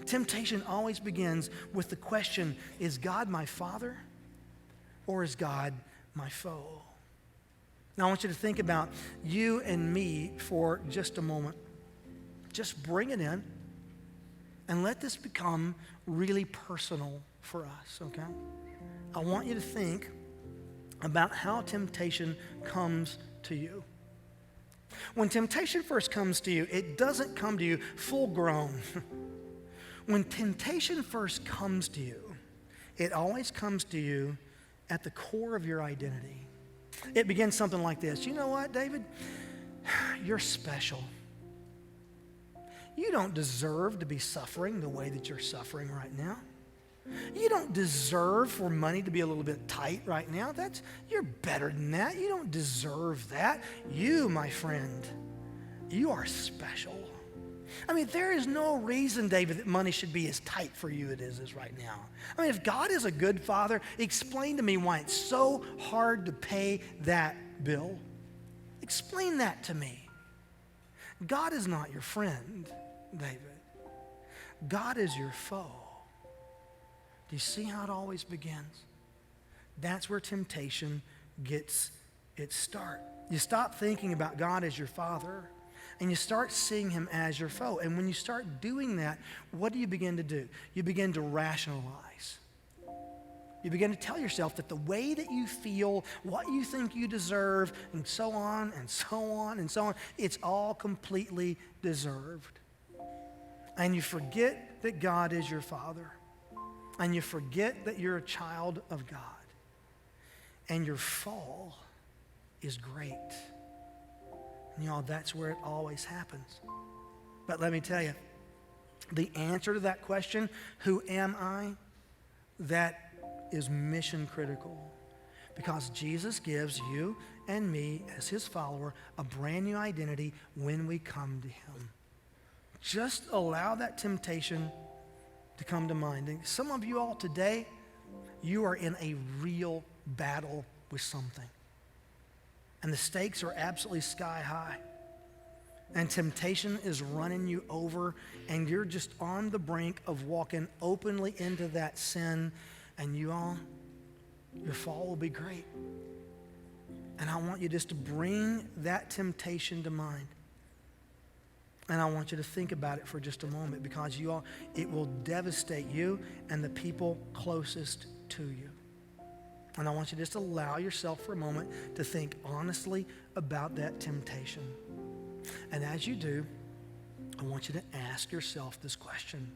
Temptation always begins with the question, is God my father or is God my foe? Now I want you to think about you and me for just a moment. Just bring it in and let this become really personal for us, okay? I want you to think about how temptation comes to you. When temptation first comes to you, it doesn't come to you full grown. When temptation first comes to you, it always comes to you at the core of your identity. It begins something like this. You know what, David? You're special. You don't deserve to be suffering the way that you're suffering right now. You don't deserve for money to be a little bit tight right now. You're better than that. You don't deserve that. You, my friend, you are special. I mean, there is no reason, David, that money should be as tight for you as it is right now. I mean, if God is a good father, explain to me why it's so hard to pay that bill. Explain that to me. God is not your friend, David. God is your foe. Do you see how it always begins? That's where temptation gets its start. You stop thinking about God as your father, and you start seeing him as your foe. And when you start doing that, what do you begin to do? You begin to rationalize. You begin to tell yourself that the way that you feel, what you think you deserve, and so on, and so on, and so on, it's all completely deserved. And you forget that God is your father. And you forget that you're a child of God. And your fall is great. You know, that's where it always happens. But let me tell you, the answer to that question, who am I? That is mission critical. Because Jesus gives you and me, as his follower, a brand new identity when we come to him. Just allow that temptation to come to mind. And some of you all today, you are in a real battle with something. And the stakes are absolutely sky high. And temptation is running you over, and you're just on the brink of walking openly into that sin, and your fall will be great. And I want you just to bring that temptation to mind. And I want you to think about it for just a moment, because it will devastate you and the people closest to you. And I want you to just allow yourself for a moment to think honestly about that temptation. And as you do, I want you to ask yourself this question.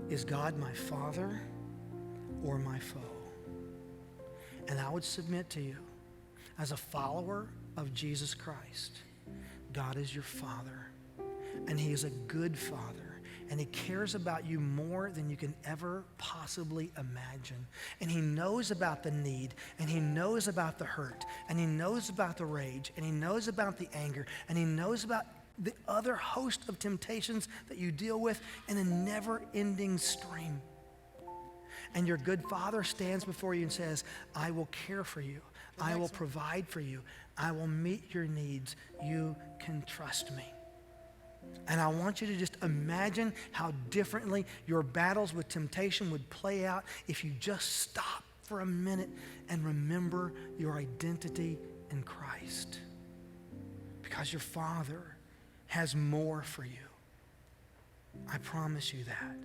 Is God my father or my foe? And I would submit to you, as a follower of Jesus Christ, God is your father. And he is a good father. And he cares about you more than you can ever possibly imagine. And he knows about the need, and he knows about the hurt, and he knows about the rage, and he knows about the anger, and he knows about the other host of temptations that you deal with in a never-ending stream. And your good father stands before you and says, I will care for you. I will provide for you. I will meet your needs. You can trust me. And I want you to just imagine how differently your battles with temptation would play out if you just stop for a minute and remember your identity in Christ. Because your Father has more for you. I promise you that.